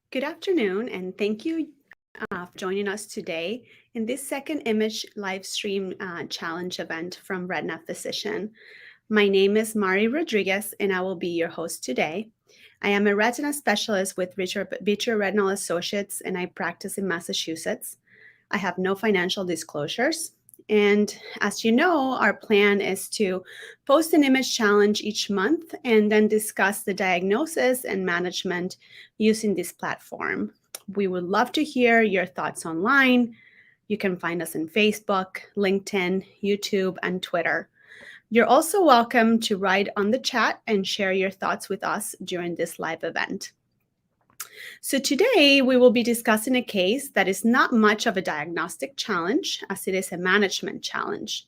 Good afternoon, and thank you for joining us today in this second image live stream challenge event from Retina Physician. My name is Mari Rodriguez, and I will be your host today. I am a retina specialist with Beecher Retinal Associates, and I practice in Massachusetts. I have no financial disclosures. And as you know, our plan is to post an image challenge each month and then discuss the diagnosis and management using this platform. We would love to hear your thoughts online. You can find us on Facebook, LinkedIn, YouTube, and Twitter. You're also welcome to write on the chat and share your thoughts with us during this live event. So today we will be discussing a case that is not much of a diagnostic challenge as it is a management challenge.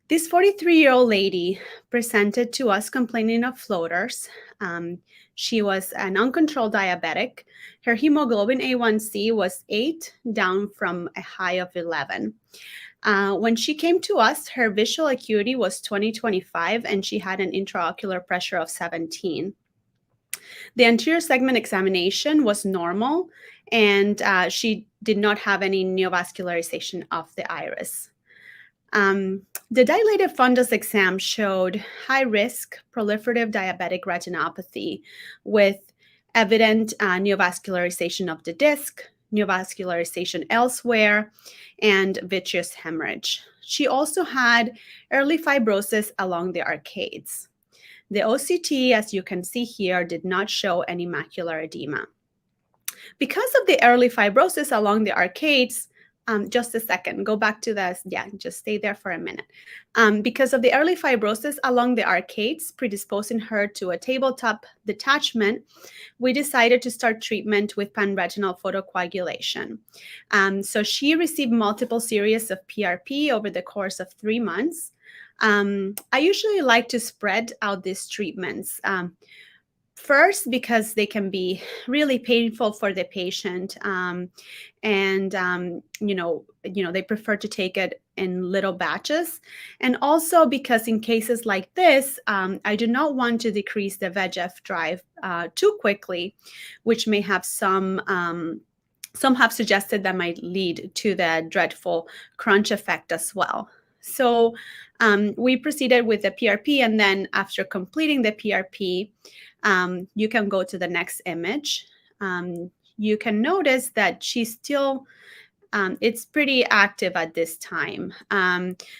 This 43-year-old lady presented to us complaining of floaters. She was an uncontrolled diabetic. Her hemoglobin A1C was 8, down from a high of 11. When she came to us, her visual acuity was 20/25, and she had an intraocular pressure of 17. The anterior segment examination was normal, and she did not have any neovascularization of the iris. The dilated fundus exam showed high-risk proliferative diabetic retinopathy with evident neovascularization of the disc, neovascularization elsewhere, and vitreous hemorrhage. She also had early fibrosis along the arcades. The OCT, as you can see here, did not show any macular edema. Because of the early fibrosis along the arcades, just a second, go back to this. Yeah, just stay there for a minute. Because of the early fibrosis along the arcades, predisposing her to a tabletop detachment, we decided to start treatment with panretinal photocoagulation. So she received multiple series of PRP over the course of 3 months. I usually like to spread out these treatments. First, because they can be really painful for the patient, and they prefer to take it in little batches, and also because in cases like this, I do not want to decrease the VEGF drive too quickly, which may have some have suggested that might lead to the dreadful crunch effect as well. So we proceeded with the PRP, and then after completing the PRP, you can go to the next image. You can notice that she's still, it's pretty active at this time.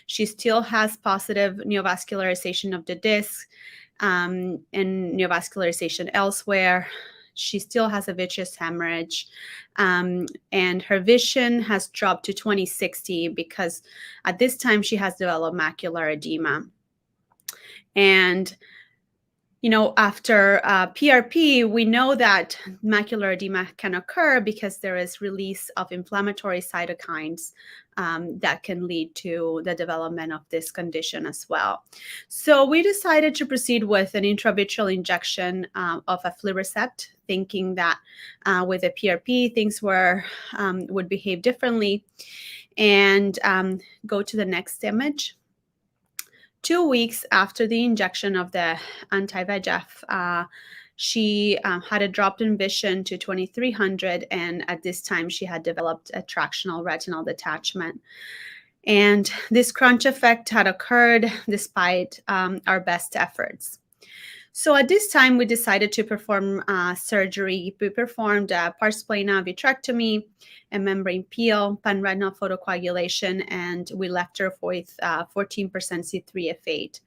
She still has positive neovascularization of the disc and neovascularization elsewhere. She still has a vitreous hemorrhage, and her vision has dropped to 20/60 because at this time she has developed macular edema. And after PRP, we know that macular edema can occur because there is release of inflammatory cytokines that can lead to the development of this condition as well. So we decided to proceed with an intravitreal injection of aflibercept, thinking that with a PRP things would behave differently. And go to the next image. 2 weeks after the injection of the anti-VEGF, she had a drop in vision to 2300, and at this time she had developed a tractional retinal detachment. And this crunch effect had occurred despite our best efforts. So at this time, we decided to perform surgery. We performed a pars plana vitrectomy, a membrane peel, panretinal photocoagulation, and we left her with 14% C3F8.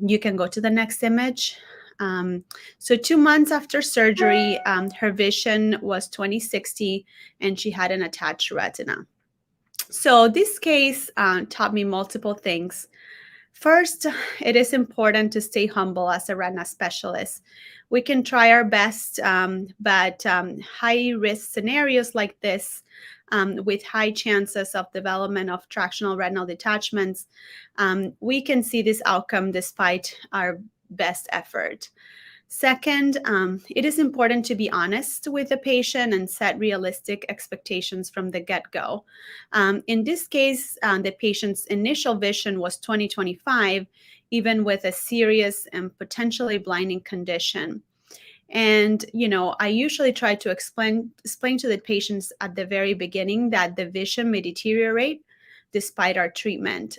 You can go to the next image. So 2 months after surgery, her vision was 20/60, and she had an attached retina. So this case taught me multiple things. First, it is important to stay humble as a retina specialist. We can try our best, but high-risk scenarios like this, with high chances of development of tractional retinal detachments, we can see this outcome despite our best effort. Second, it is important to be honest with the patient and set realistic expectations from the get-go. In this case, the patient's initial vision was 20/25, even with a serious and potentially blinding condition. And, I usually try to explain to the patients at the very beginning that the vision may deteriorate despite our treatment.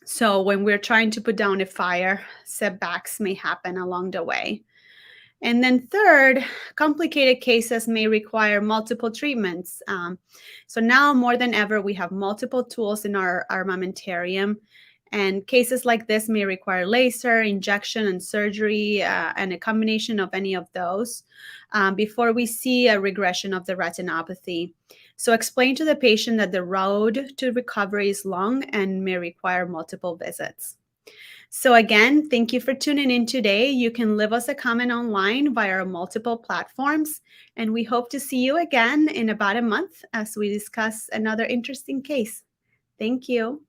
So when we're trying to put down a fire, setbacks may happen along the way. And then third, complicated cases may require multiple treatments. So now more than ever, we have multiple tools in our armamentarium. And cases like this may require laser, injection, and surgery, and a combination of any of those before we see a regression of the retinopathy. So explain to the patient that the road to recovery is long and may require multiple visits. So again, thank you for tuning in today. You can leave us a comment online via our multiple platforms, and we hope to see you again in about a month as we discuss another interesting case. Thank you.